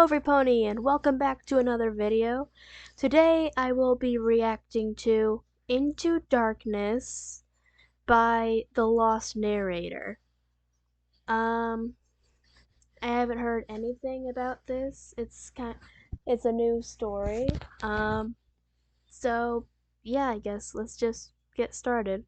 Hello everybody and welcome back to another video. Today I will be reacting to Into Darkness by The Lost Narrator. I haven't heard anything about this. It's a new story. So yeah, I guess let's just get started.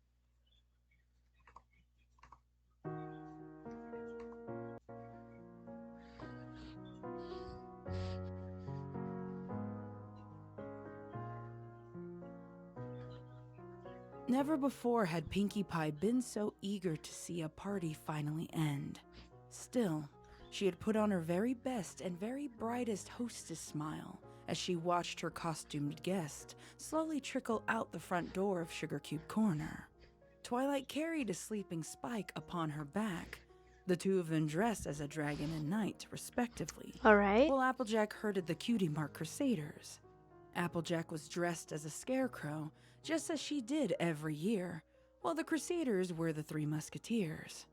Never before had Pinkie Pie been so eager to see a party finally end. Still, she had put on her very best and very brightest hostess smile as she watched her costumed guest slowly trickle out the front door of Sugar Cube Corner. Twilight carried a sleeping Spike upon her back, the two of them dressed as a dragon and knight, respectively, Alright. while Applejack herded the Cutie Mark Crusaders. Applejack was dressed as a scarecrow, just as she did every year, while the Crusaders were the Three Musketeers.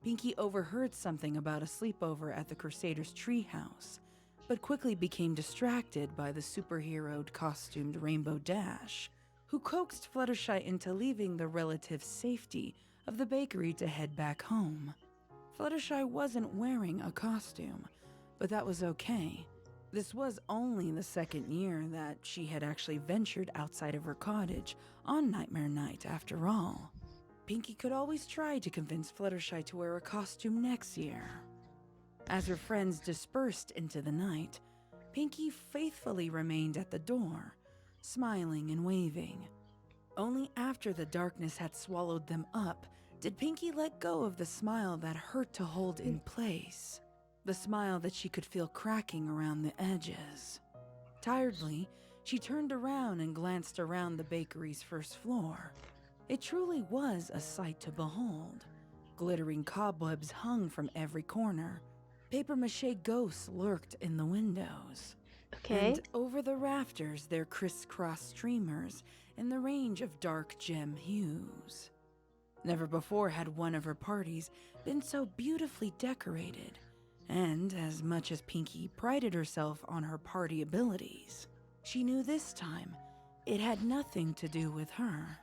Pinkie overheard something about a sleepover at the Crusaders' treehouse, but quickly became distracted by the superheroed costumed Rainbow Dash, who coaxed Fluttershy into leaving the relative safety of the bakery to head back home. Fluttershy wasn't wearing a costume, but that was okay. This was only the second year that she had actually ventured outside of her cottage on Nightmare Night after all. Pinkie could always try to convince Fluttershy to wear a costume next year. As her friends dispersed into the night, Pinkie faithfully remained at the door, smiling and waving. Only after the darkness had swallowed them up did Pinkie let go of the smile that hurt to hold in place. The smile that she could feel cracking around the edges. Tiredly, she turned around and glanced around the bakery's first floor. It truly was a sight to behold. Glittering cobwebs hung from every corner. Papier-mâché ghosts lurked in the windows. Okay. And over the rafters there crisscrossed streamers in the range of dark gem hues. Never before had one of her parties been so beautifully decorated. And as much as Pinkie prided herself on her party abilities, she knew this time it had nothing to do with her.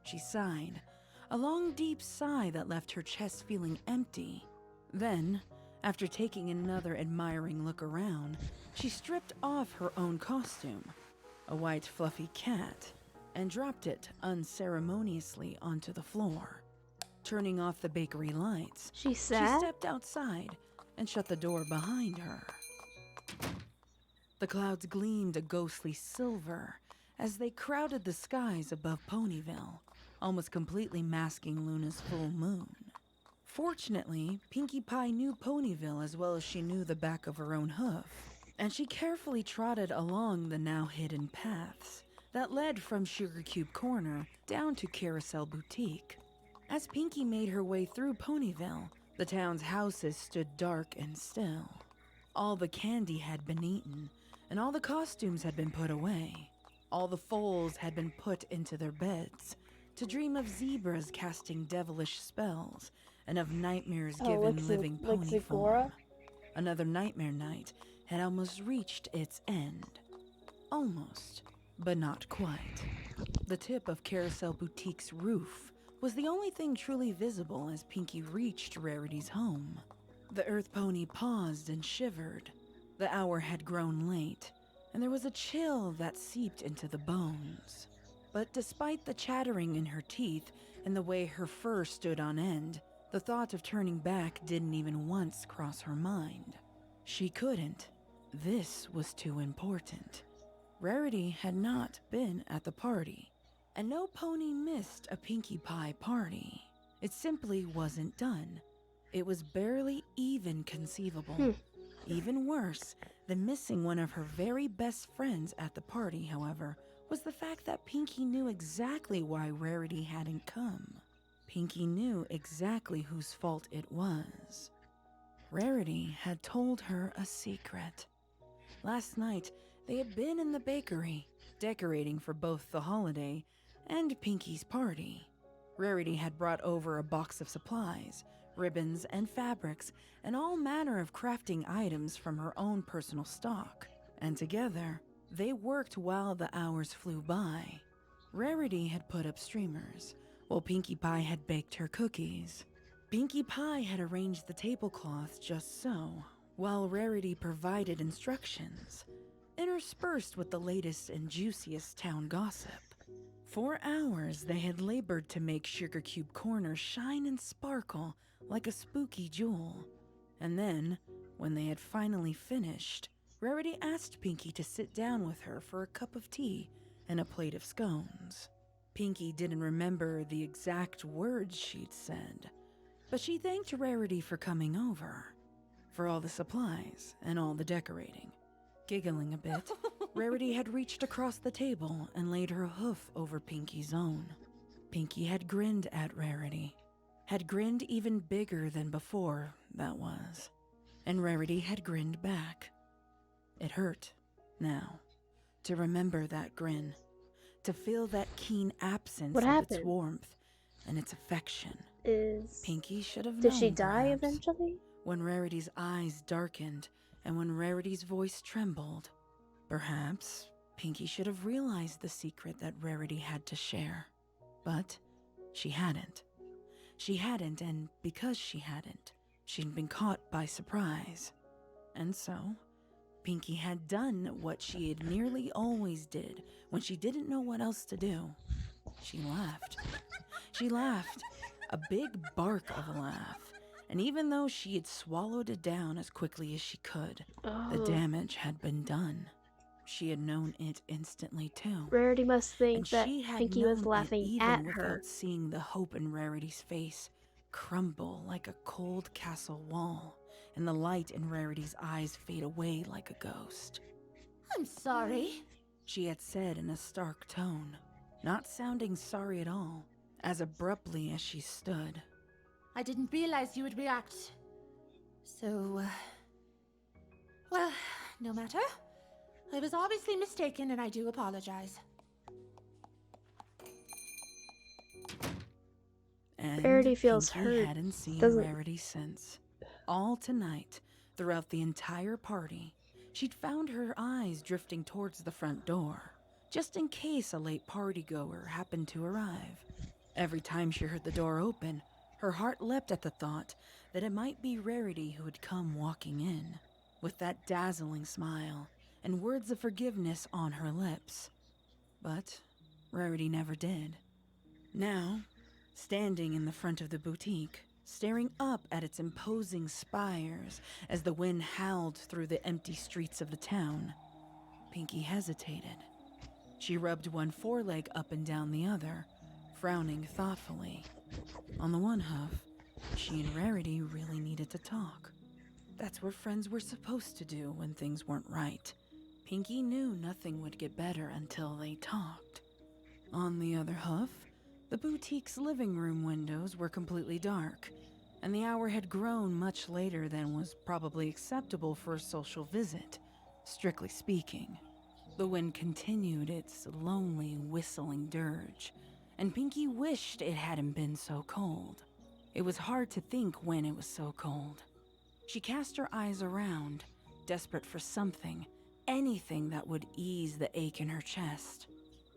She sighed, a long deep sigh that left her chest feeling empty. Then, after taking another admiring look around, she stripped off her own costume, a white fluffy cat, and dropped it unceremoniously onto the floor. Turning off the bakery lights, She she said? stepped outside and shut the door behind her. The clouds gleamed a ghostly silver as they crowded the skies above Ponyville, almost completely masking Luna's full moon. Fortunately, Pinkie Pie knew Ponyville as well as she knew the back of her own hoof, and she carefully trotted along the now hidden paths that led from Sugar Cube Corner down to Carousel Boutique. As Pinkie made her way through Ponyville, the town's houses stood dark and still. All the candy had been eaten, and all the costumes had been put away. All the foals had been put into their beds, to dream of zebras casting devilish spells, and of nightmares given living pony form. Another nightmare night had almost reached its end. Almost, but not quite. The tip of Carousel Boutique's roof was the only thing truly visible as Pinkie reached Rarity's home. The Earth Pony paused and shivered. The hour had grown late, and there was a chill that seeped into the bones. But despite the chattering in her teeth and the way her fur stood on end, the thought of turning back didn't even once cross her mind. She couldn't. This was too important. Rarity had not been at the party, and no pony missed a Pinkie Pie party. It simply wasn't done. It was barely even conceivable. Even worse than missing one of her very best friends at the party, however, was the fact that Pinkie knew exactly why Rarity hadn't come. Pinkie knew exactly whose fault it was. Rarity had told her a secret. Last night, they had been in the bakery, decorating for both the holiday and Pinkie's party. Rarity had brought over a box of supplies, ribbons and fabrics, and all manner of crafting items from her own personal stock. And together, they worked while the hours flew by. Rarity had put up streamers, while Pinkie Pie had baked her cookies. Pinkie Pie had arranged the tablecloth just so, while Rarity provided instructions, interspersed with the latest and juiciest town gossip. For hours, they had labored to make Sugar Cube Corner shine and sparkle like a spooky jewel. And then, when they had finally finished, Rarity asked Pinkie to sit down with her for a cup of tea and a plate of scones. Pinkie didn't remember the exact words she'd said, but she thanked Rarity for coming over, for all the supplies and all the decorating. Giggling a bit, Rarity had reached across the table and laid her hoof over Pinkie's own. Pinkie had grinned at Rarity, had grinned even bigger than before, that was, and Rarity had grinned back. It hurt, now, to remember that grin, to feel that keen absence What of its happened? warmth and its affection. Is Pinkie should have known, did she die perhaps, eventually? when Rarity's eyes darkened and when Rarity's voice trembled. Perhaps Pinkie should have realized the secret that Rarity had to share. But she hadn't. She hadn't, and because she hadn't, she'd been caught by surprise. And so, Pinkie had done what she had nearly always did when she didn't know what else to do. She laughed. She laughed, a big bark of a laugh. And even though she had swallowed it down as quickly as she could, the damage had been done. She had known it instantly too. Rarity must And think that she had Pinkie was known it laughing even at without her. seeing the hope in Rarity's face crumble like a cold castle wall, and the light in Rarity's eyes fade away like a ghost. I'm sorry. She had said in a stark tone, not sounding sorry at all, as abruptly as she stood. I didn't realize you would react. So, well, no matter. I was obviously mistaken and I do apologize. And Rarity feels Pinkie hurt, hadn't seen doesn't- Rarity since. All tonight, throughout the entire party, she'd found her eyes drifting towards the front door, just in case a late partygoer happened to arrive. Every time she heard the door open, her heart leapt at the thought that it might be Rarity who had come walking in, with that dazzling smile and words of forgiveness on her lips. But Rarity never did. Now, standing in the front of the boutique, staring up at its imposing spires as the wind howled through the empty streets of the town, Pinkie hesitated. She rubbed one foreleg up and down the other, frowning thoughtfully. On the one hoof, she and Rarity really needed to talk. That's what friends were supposed to do when things weren't right. Pinkie knew nothing would get better until they talked. On the other hoof, the boutique's living room windows were completely dark, and the hour had grown much later than was probably acceptable for a social visit, strictly speaking. The wind continued its lonely, whistling dirge, and Pinkie wished it hadn't been so cold. It was hard to think when it was so cold. She cast her eyes around, desperate for something, anything that would ease the ache in her chest.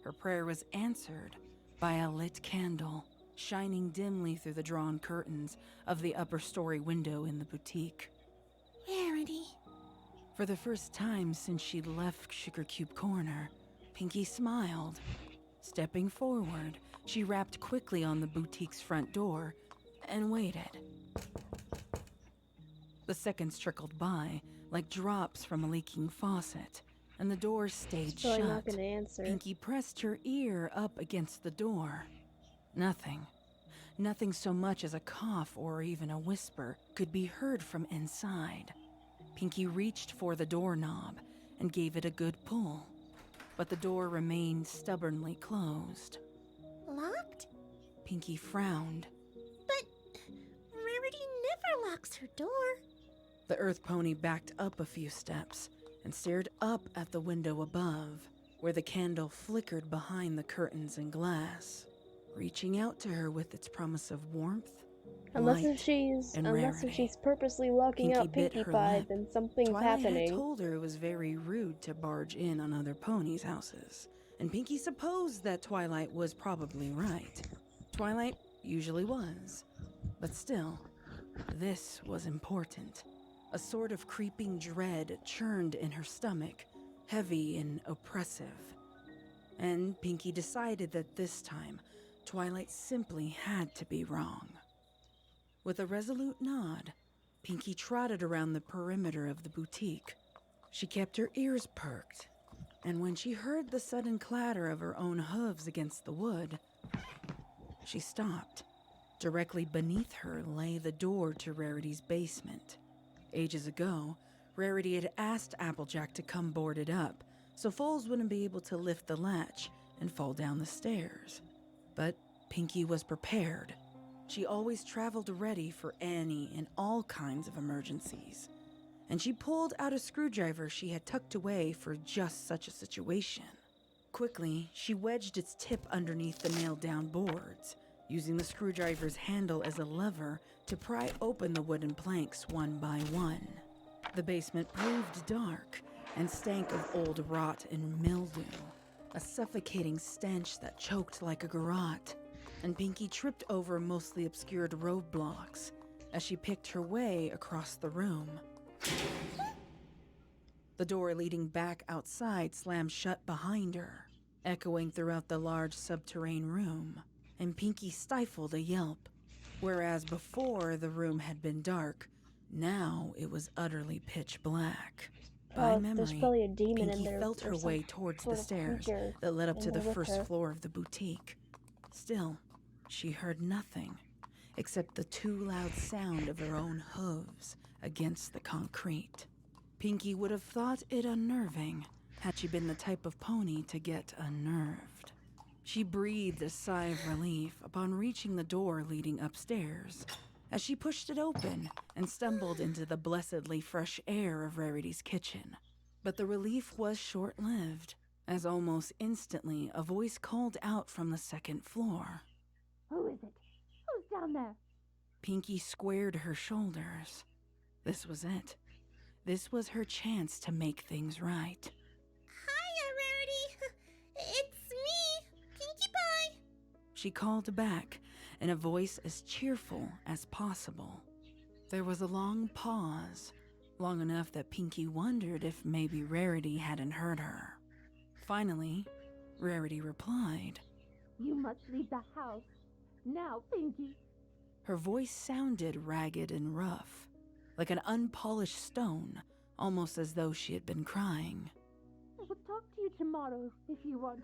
Her prayer was answered by a lit candle, shining dimly through the drawn curtains of the upper story window in the boutique. Rarity. For the first time since she'd left Sugar Cube Corner, Pinkie smiled. Stepping forward, she rapped quickly on the boutique's front door and waited. The seconds trickled by like drops from a leaking faucet, and the door stayed She's probably shut. not gonna answer. Pinkie pressed her ear up against the door. Nothing. Nothing so much as a cough or even a whisper could be heard from inside. Pinkie reached for the doorknob and gave it a good pull, but the door remained stubbornly closed. Locked? Pinkie frowned. But Rarity never locks her door. The earth pony backed up a few steps and stared up at the window above, where the candle flickered behind the curtains and glass, reaching out to her with its promise of warmth light, and Unless if Rarity. she's purposely locking Pinkie out bit Pinkie her Pie, lip. then something's Twilight had happening. told her it was very rude to barge in on other ponies' houses, and Pinkie supposed that Twilight was probably right. Twilight usually was, but still, this was important. A sort of creeping dread churned in her stomach, heavy and oppressive. And Pinkie decided that this time, Twilight simply had to be wrong. With a resolute nod, Pinkie trotted around the perimeter of the boutique. She kept her ears perked, and when she heard the sudden clatter of her own hooves against the wood, she stopped. Directly beneath her lay the door to Rarity's basement. Ages ago, Rarity had asked Applejack to come board it up, so Foals wouldn't be able to lift the latch and fall down the stairs. But Pinkie was prepared. She always traveled ready for any and all kinds of emergencies, and she pulled out a screwdriver she had tucked away for just such a situation. Quickly, she wedged its tip underneath the nailed-down boards, using the screwdriver's handle as a lever to pry open the wooden planks one by one. The basement proved dark and stank of old rot and mildew, a suffocating stench that choked like a garrote, and Pinkie tripped over mostly obscured roadblocks as she picked her way across the room. The door leading back outside slammed shut behind her, echoing throughout the large subterranean room, and Pinkie stifled a yelp. Whereas before the room had been dark, now it was utterly pitch black. By There's memory, probably a demon in Pinkie there felt or her some way towards the sort of stairs creature that led up in to the there with first her. floor of the boutique. Still, she heard nothing except the too loud sound of her own hooves against the concrete. Pinkie would have thought it unnerving had she been the type of pony to get unnerved. She breathed a sigh of relief upon reaching the door leading upstairs, as she pushed it open and stumbled into the blessedly fresh air of Rarity's kitchen. But the relief was short-lived, as almost instantly a voice called out from the second floor. Who is it? Who's down there? Pinkie squared her shoulders. This was it. This was her chance to make things right. Hiya, Rarity. It's me, Pinkie Pie. She called back in a voice as cheerful as possible. There was a long pause, long enough that Pinkie wondered if maybe Rarity hadn't heard her. Finally, Rarity replied. You must leave the house. Now, Pinkie. Her voice sounded ragged and rough, like an unpolished stone, almost as though she had been crying. I will talk to you tomorrow if you want.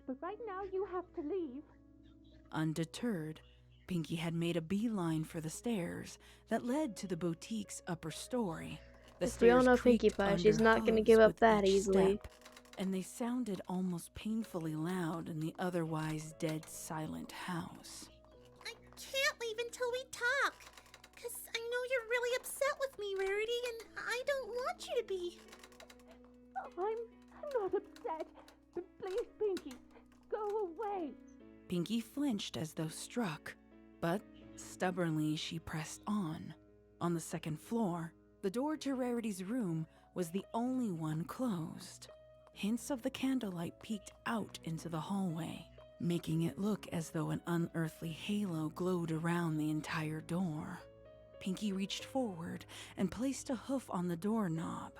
But right now you have to leave. Undeterred, Pinkie had made a beeline for the stairs that led to the boutique's upper story. The We all stairs know Pinkie creaked Pie. She's under not going to hooves give up with that each easily. step, and they sounded almost painfully loud in the otherwise dead silent house. I can't leave until we talk, because I know you're really upset with me, Rarity, and I don't want you to be. I'm not upset. But please, Pinkie, go away. Pinkie flinched as though struck, but stubbornly she pressed on. On the second floor, the door to Rarity's room was the only one closed. Hints of the candlelight peeked out into the hallway, making it look as though an unearthly halo glowed around the entire door. Pinkie reached forward and placed a hoof on the doorknob,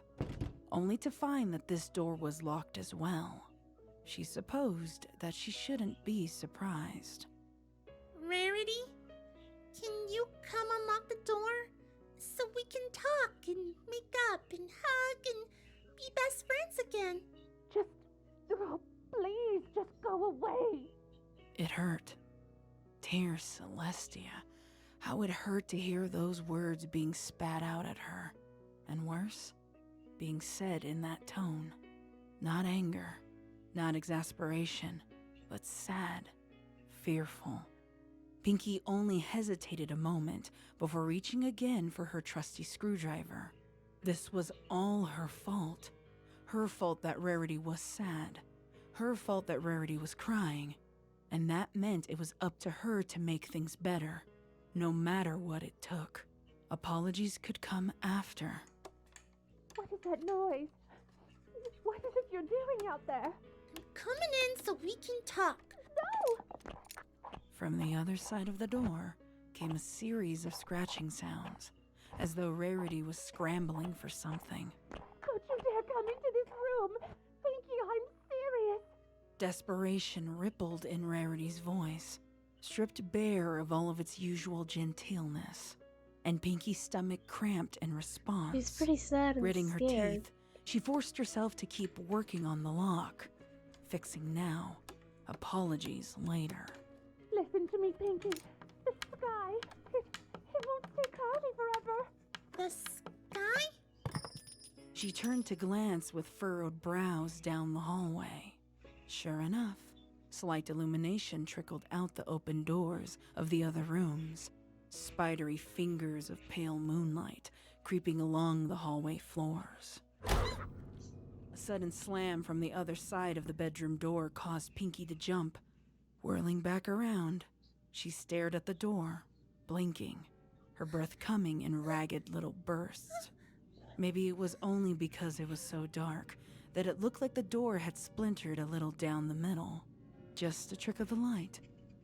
only to find that this door was locked as well. She supposed that she shouldn't be surprised. Rarity, can you come unlock the door so we can talk and make up and hug and be best friends again? Please, just go away. It hurt. Dear Celestia, how it hurt to hear those words being spat out at her. And worse, being said in that tone. Not anger, not exasperation, but sad, fearful. Pinkie only hesitated a moment before reaching again for her trusty screwdriver. This was all her fault. Her fault that Rarity was sad. Her fault that Rarity was crying. And that meant it was up to her to make things better. no matter what it took. Apologies could come after. What is that noise? What is it you're doing out there? I'm coming in so we can talk. No! From the other side of the door came a series of scratching sounds, as though Rarity was scrambling for something. Don't you dare come into this room! Pinky, I'm serious! Desperation rippled in Rarity's voice, stripped bare of all of its usual genteelness, and Pinky's stomach cramped in response. She's pretty sad and Gritting her scared. teeth, she forced herself to keep working on the lock. Fixing now, apologies later. Listen to me, Pinky. The sky, it won't stay cloudy forever. The sky? She turned to glance with furrowed brows down the hallway. Sure enough, slight illumination trickled out the open doors of the other rooms, spidery fingers of pale moonlight creeping along the hallway floors. A sudden slam from the other side of the bedroom door caused Pinky to jump. Whirling back around, she stared at the door, blinking, her breath coming in ragged little bursts. Maybe it was only because it was so dark that it looked like the door had splintered a little down the middle. Just a trick of the light,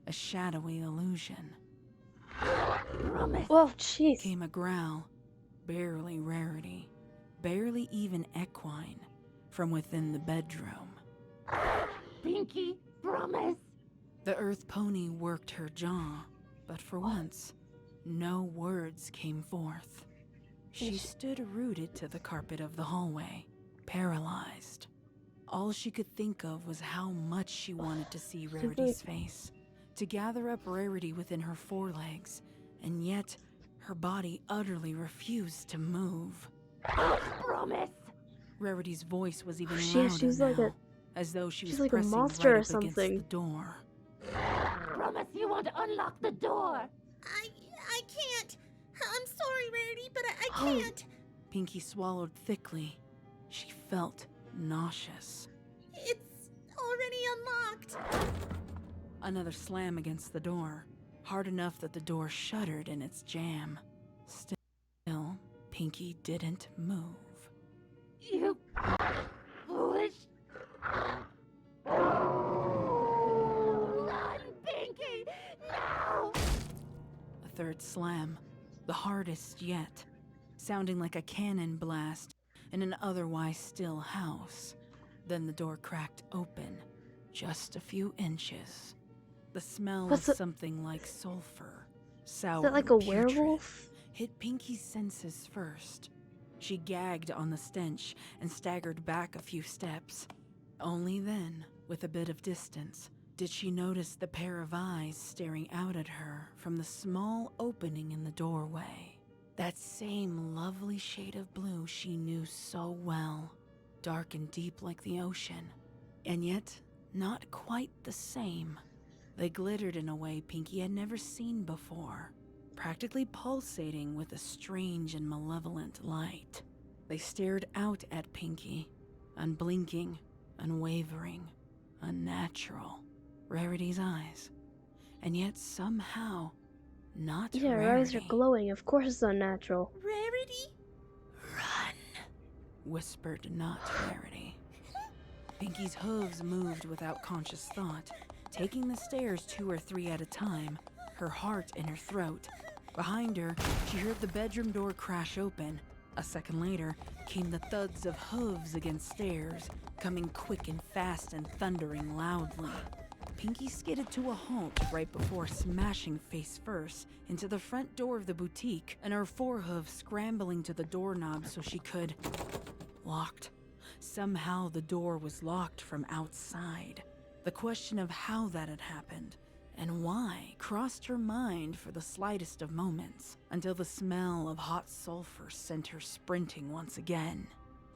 a shadowy illusion. Whoa, jeez. Came a growl, barely Rarity, barely even equine, from within the bedroom. Pinky, promise! The earth pony worked her jaw, but for once, no words came forth. She stood rooted to the carpet of the hallway, paralyzed. All she could think of was how much she wanted to see Rarity's face, to gather up Rarity within her forelegs, and yet her body utterly refused to move. Promise! Rarity's voice was even She- louder she's now, like a- as though she she's was like a pressing monster right or up against something. the door. Promise you won't unlock the door! I can't. I'm sorry, Rarity, but I Oh. can't. Pinky swallowed thickly. She felt nauseous. It's already unlocked. Another slam against the door, hard enough that the door shuddered in its jam. Still, Pinky didn't move. You foolish... Run, Pinky! No! A third slam, the hardest yet, sounding like a cannon blast in an otherwise still house. Then the door cracked open, just a few inches. The smell What's of the- something like sulfur, sour, Is that like a putrid, werewolf? hit Pinky's senses first. She gagged on the stench and staggered back a few steps. Only then, with a bit of distance, did she notice the pair of eyes staring out at her from the small opening in the doorway. That same lovely shade of blue she knew so well, dark and deep like the ocean, and yet not quite the same. They glittered in a way Pinky had never seen before, practically pulsating with a strange and malevolent light. They stared out at Pinky, unblinking, unwavering, unnatural. Rarity's eyes. And yet somehow, not Yeah, her Rarity. eyes are glowing. Of course it's unnatural. Rarity? Run, whispered not Rarity. Pinky's hooves moved without conscious thought, taking the stairs 2 or 3 at a time, her heart in her throat. Behind her, she heard the bedroom door crash open. A second later, came the thuds of hooves against stairs, coming quick and fast and thundering loudly. Pinky skidded to a halt right before smashing face first into the front door of the boutique, and her forehoof scrambling to the doorknob so she could... Locked. Somehow the door was locked from outside. The question of how that had happened and why crossed her mind for the slightest of moments, until the smell of hot sulfur sent her sprinting once again.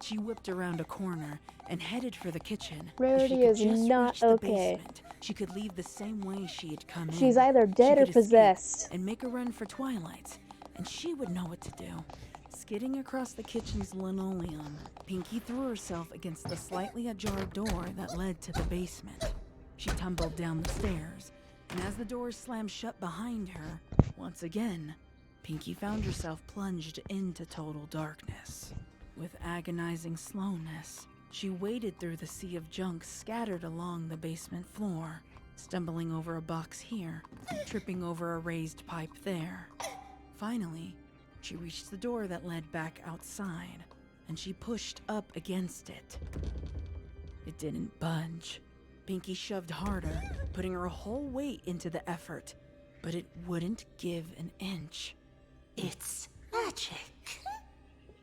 She whipped around a corner and headed for the kitchen. If she Rarity could is just not reach the okay. basement, she could leave the same way she had come in. She's either She dead or could escape possessed. and make a run for Twilight, and she would know what to do. Skidding across the kitchen's linoleum, Pinky threw herself against the slightly ajar door that led to the basement. She tumbled down the stairs, and as the door slammed shut behind her, Once again, Pinky found herself plunged into total darkness. With agonizing slowness, she waded through the sea of junk scattered along the basement floor, stumbling over a box here, tripping over a raised pipe there. Finally, she reached the door that led back outside, and she pushed up against it. It didn't budge. Pinky shoved harder, putting her whole weight into the effort, but it wouldn't give an inch. It's magic.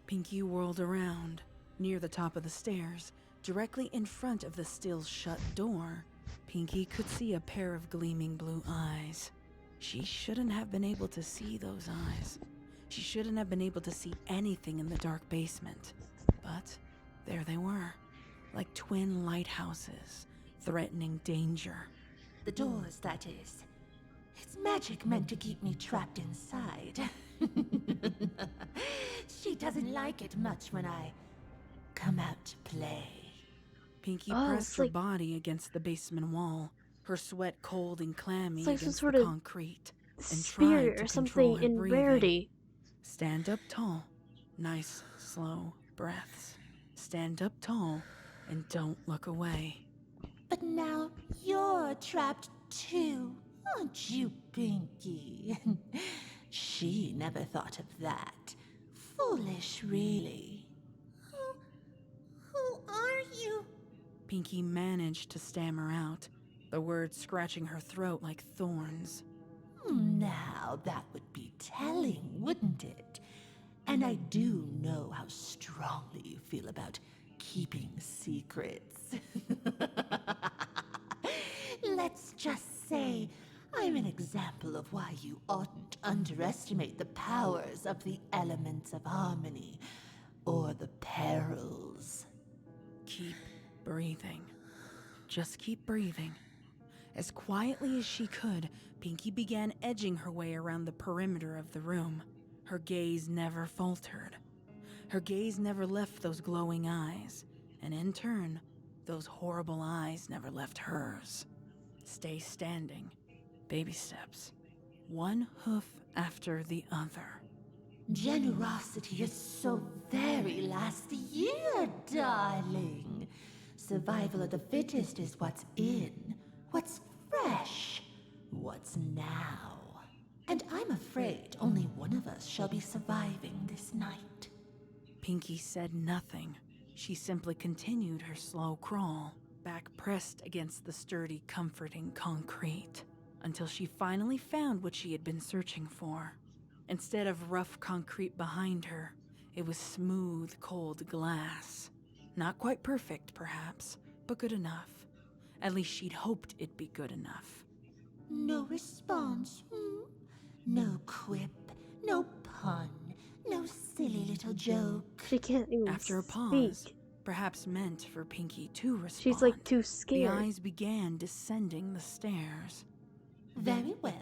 Pinky whirled around. Near the top of the stairs, directly in front of the still shut door, Pinky could see a pair of gleaming blue eyes. She shouldn't have been able to see those eyes. She shouldn't have been able to see anything in the dark basement. But there they were, like twin lighthouses, threatening danger. The doors, that is. It's magic meant to keep me trapped inside. She doesn't like it much when I come out to play. Pinky Oh, pressed it's her like- body against the basement wall, her sweat cold and clammy It's like some against sort the of concrete, and spirit tried or to control something her in breathing. Rarity. Stand up tall. Nice, slow breaths. Stand up tall and don't look away. But now you're trapped too, aren't you, Pinky? She never thought of that. Foolish, really. Who are you? Pinky managed to stammer out, the words scratching her throat like thorns. Now that would be telling, wouldn't it? And I do know how strongly you feel about keeping secrets. Let's just say I'm an example of why you oughtn't underestimate the powers of the elements of harmony or the perils. Keep breathing. Just keep breathing. As quietly as she could, Pinky began edging her way around the perimeter of the room. Her gaze never faltered. Her gaze never left those glowing eyes, and in turn, those horrible eyes never left hers. Stay standing. Baby steps. One hoof after the other. Generosity is so very last year, darling. Survival of the fittest is what's in, what's fresh, what's now. And I'm afraid only one of us shall be surviving this night. Pinky said nothing. She simply continued her slow crawl, back pressed against the sturdy, comforting concrete, until she finally found what she had been searching for. Instead of rough concrete behind her, it was smooth, cold glass. Not quite perfect, perhaps, but good enough. At least she'd hoped it'd be good enough. No response, No quip, no pun, no silly little joke. She can't even After a speak. pause, perhaps meant for Pinky to respond, She's like too the scared. eyes began descending the stairs. Very well.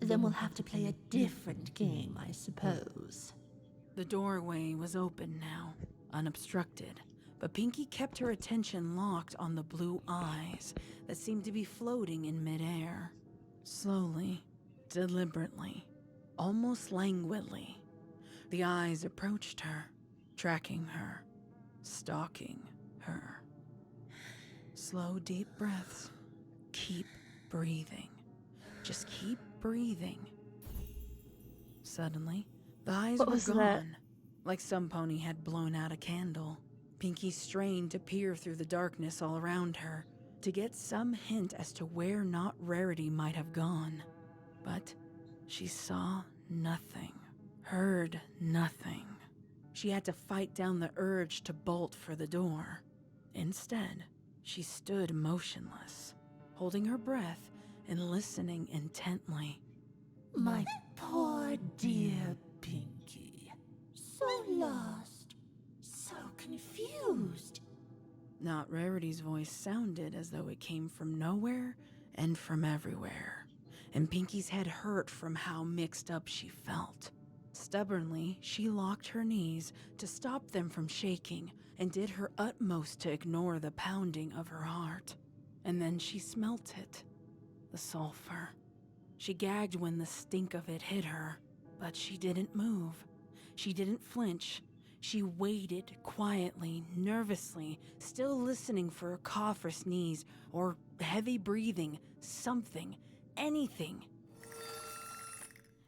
Then we'll have to play a different game, I suppose. The doorway was open now, unobstructed, but Pinky kept her attention locked on the blue eyes that seemed to be floating in midair. Slowly, deliberately, almost languidly, the eyes approached her, tracking her, stalking her. Slow, deep breaths. Keep breathing. Just keep breathing. Suddenly, the eyes What were was gone, that? like some pony had blown out a candle. Pinky strained to peer through the darkness all around her, to get some hint as to where Not Rarity might have gone. But she saw nothing, heard nothing. She had to fight down the urge to bolt for the door. Instead, she stood motionless, holding her breath and listening intently. My poor dear Pinky. So lost, so confused. Not Rarity's voice sounded as though it came from nowhere and from everywhere, and Pinky's head hurt from how mixed up she felt. Stubbornly, she locked her knees to stop them from shaking and did her utmost to ignore the pounding of her heart. And then she smelt it. The sulfur. She gagged when the stink of it hit her, but she didn't move. She didn't flinch. She waited quietly, nervously, still listening for a cough or sneeze, or heavy breathing, something, anything.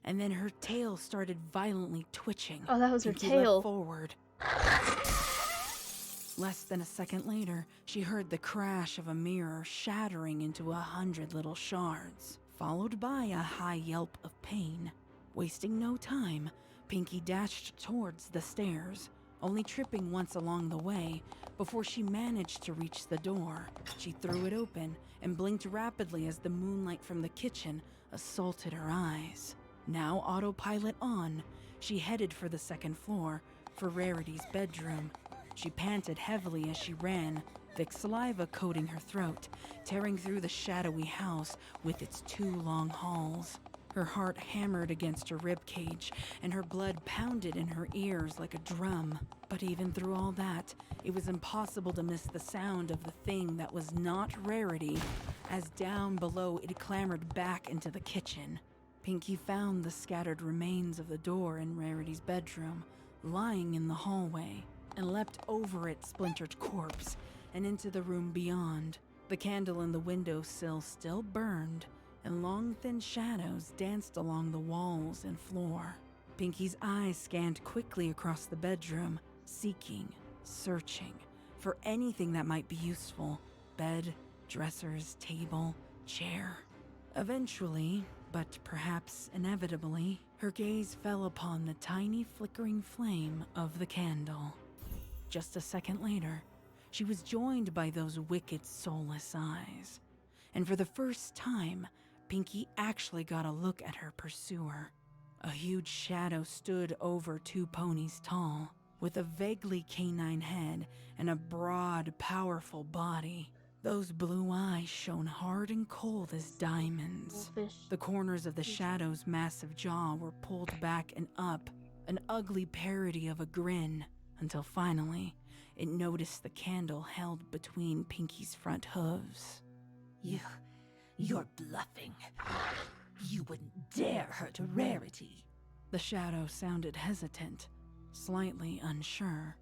And then her tail started violently twitching. Oh, that was her Pinky tail. leapt forward. Less than a second later, she heard the crash of a mirror shattering into 100 little shards, followed by a high yelp of pain. Wasting no time, Pinky dashed towards the stairs, only tripping once along the way before she managed to reach the door. She threw it open and blinked rapidly as the moonlight from the kitchen assaulted her eyes. Now autopilot on, she headed for the second floor, for Rarity's bedroom. She panted heavily as she ran, thick saliva coating her throat, tearing through the shadowy house with its 2 long halls. Her heart hammered against her ribcage, and her blood pounded in her ears like a drum. But even through all that, it was impossible to miss the sound of the thing that was not Rarity, as down below it clambered back into the kitchen. Pinky found the scattered remains of the door in Rarity's bedroom, lying in the hallway, and leapt over its splintered corpse and into the room beyond. The candle in the windowsill still burned, and long thin shadows danced along the walls and floor. Pinky's eyes scanned quickly across the bedroom, seeking, searching for anything that might be useful. Bed, dressers, table, chair. Eventually, but perhaps inevitably, her gaze fell upon the tiny flickering flame of the candle. Just a second later, she was joined by those wicked, soulless eyes. And for the first time, Pinky actually got a look at her pursuer. A huge shadow stood over 2 ponies tall, with a vaguely canine head and a broad, powerful body. Those blue eyes shone hard and cold as diamonds. Wolfish. The corners of the shadow's massive jaw were pulled back and up, an ugly parody of a grin, until finally, it noticed the candle held between Pinky's front hooves. You're bluffing. You wouldn't dare hurt Rarity. The shadow sounded hesitant, slightly unsure.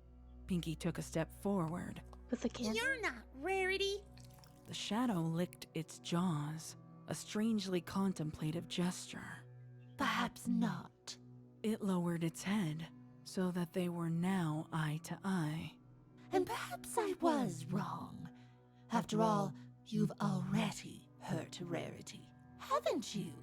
Pinky took a step forward. With the candle? You're not Rarity. The shadow licked its jaws, a strangely contemplative gesture. Perhaps not. It lowered its head, so that they were now eye to eye. And perhaps I was wrong. After all, you've already hurt Rarity, haven't you?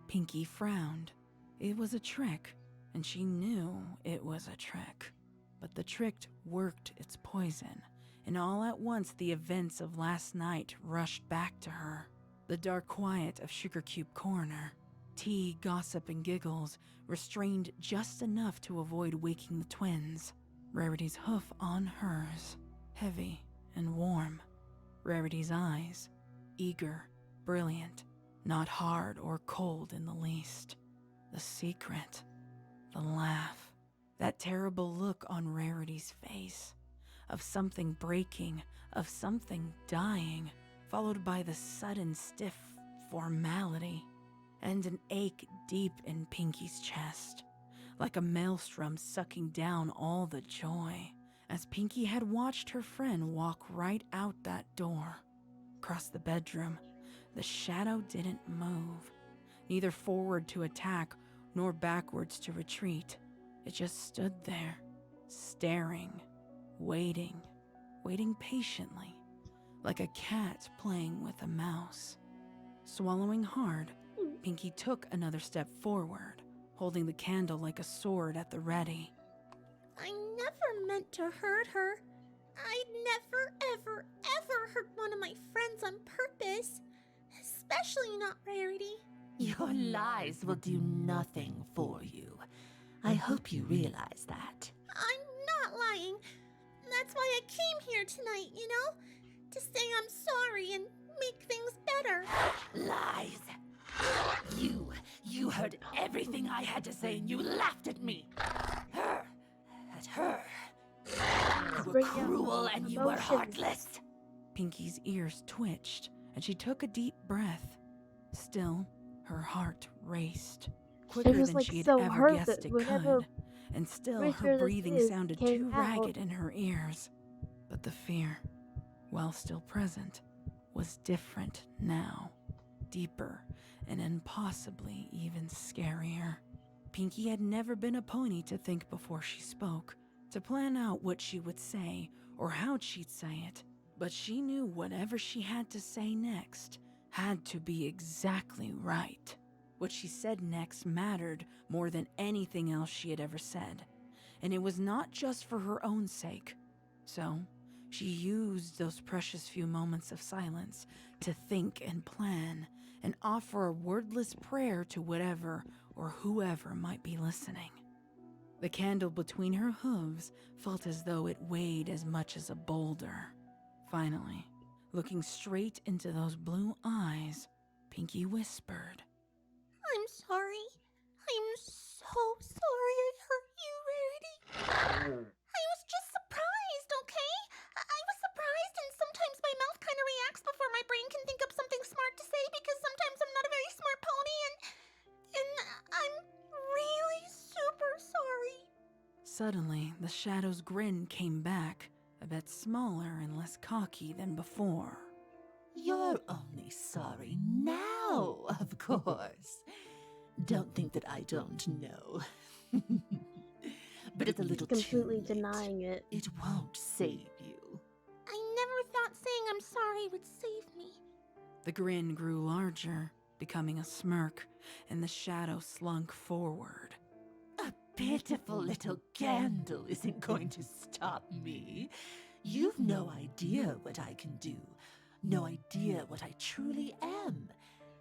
Pinky frowned. It was a trick, and she knew it was a trick. But the trick worked its poison, and all at once the events of last night rushed back to her. The dark quiet of Sugar Cube Corner, tea, gossip, and giggles, restrained just enough to avoid waking the twins. Rarity's hoof on hers, heavy and warm. Rarity's eyes, eager, brilliant, not hard or cold in the least. The secret, the laugh, that terrible look on Rarity's face, of something breaking, of something dying, followed by the sudden stiff formality, and an ache deep in Pinky's chest, like a maelstrom sucking down all the joy, as Pinky had watched her friend walk right out that door. Across the bedroom, the shadow didn't move, neither forward to attack nor backwards to retreat. It just stood there, staring, waiting patiently, like a cat playing with a mouse. Swallowing hard, Pinky took another step forward, holding the candle like a sword at the ready. I never meant to hurt her. I'd never, ever, ever hurt one of my friends on purpose. Especially not Rarity. Your lies will do nothing for you. I hope you realize that. I'm not lying. That's why I came here tonight, you know? To say I'm sorry and make things better. Lies! You heard everything I had to say and you laughed at me. At her. You were Bring out cruel and you were emotions. heartless. Pinky's ears twitched, and she took a deep breath. Still, Her heart raced, It quicker was than like she had so ever hard guessed that it whenever could, and still her Mr. This breathing is sounded came too out, ragged in her ears. But the fear, while still present, was different now, deeper, and impossibly even scarier. Pinkie had never been a pony to think before she spoke, to plan out what she would say or how she'd say it, but she knew whatever she had to say next had to be exactly right. What she said next mattered more than anything else she had ever said, and it was not just for her own sake. So, she used those precious few moments of silence to think and plan and offer a wordless prayer to whatever or whoever might be listening. The candle between her hooves felt as though it weighed as much as a boulder. Finally, looking straight into those blue eyes, Pinkie whispered, I'm sorry. I'm so sorry I hurt you, Rarity. I was just surprised, okay? I was surprised, and sometimes my mouth kind of reacts before my brain can think up something smart to say because sometimes I'm not a very smart pony, and I'm really super sorry. Suddenly, the shadow's grin came back, a bit smaller and less cocky than before. You're only sorry now, of course. Don't think that I don't know. But it's a little completely too late. denying it. It won't save you. I never thought saying I'm sorry would save me. The grin grew larger, becoming a smirk, and the shadow slunk forward. A pitiful little candle isn't going to stop me. You've no idea what I can do. No idea what I truly am.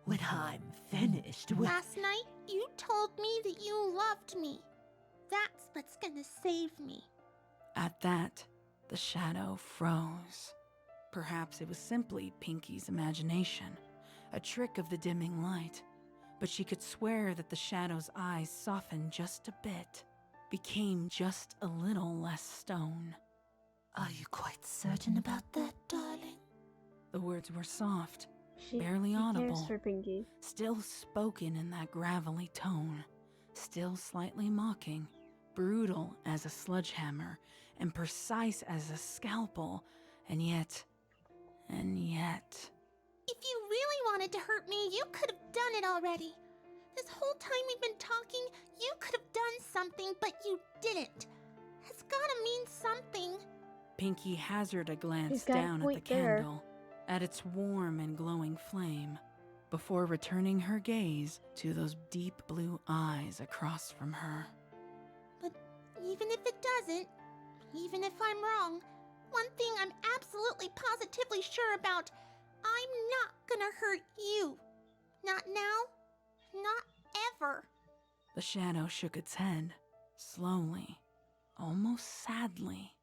When I'm finished with... Last night, you told me that you loved me. That's what's gonna save me. At that, the shadow froze. Perhaps it was simply Pinkie's imagination, a trick of the dimming light, but she could swear that the shadow's eyes softened just a bit, became just a little less stone. Are you quite certain about that, darling? The words were soft, She barely cares audible, for Pinkie. still spoken in that gravelly tone, still slightly mocking, brutal as a sledgehammer, and precise as a scalpel, and yet... If you really wanted to hurt me, you could have done it already. This whole time we've been talking, you could have done something, but you didn't. It's gotta mean something. Pinkie hazarded a glance He's got a down at the point there. candle, at its warm and glowing flame, before returning her gaze to those deep blue eyes across from her. But even if it doesn't, even if I'm wrong, one thing I'm absolutely positively sure about, I'm not gonna hurt you. Not now, not ever. The shadow shook its head, slowly, almost sadly.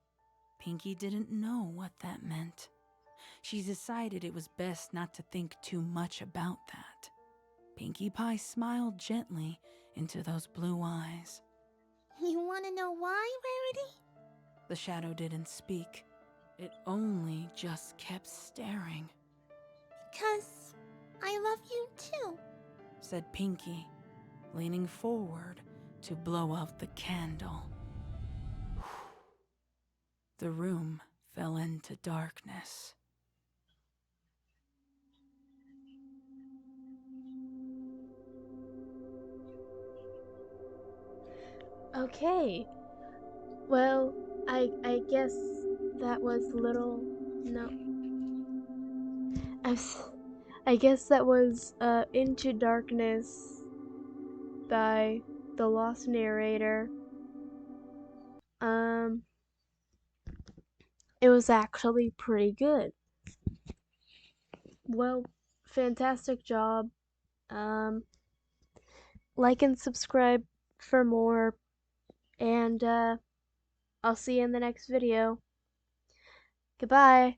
Pinkie didn't know what that meant. She decided it was best not to think too much about that. Pinkie Pie smiled gently into those blue eyes. You wanna know why, Rarity? The shadow didn't speak. It only just kept staring, Because I love you too. said Pinkie, leaning forward to blow out the candle. The room fell into darkness. Okay. Well, I guess that was little... No. I guess that was Into Darkness by the Lost Narrator. It was actually pretty good. Well, fantastic job. Like and subscribe for more, and I'll see you in the next video. Goodbye.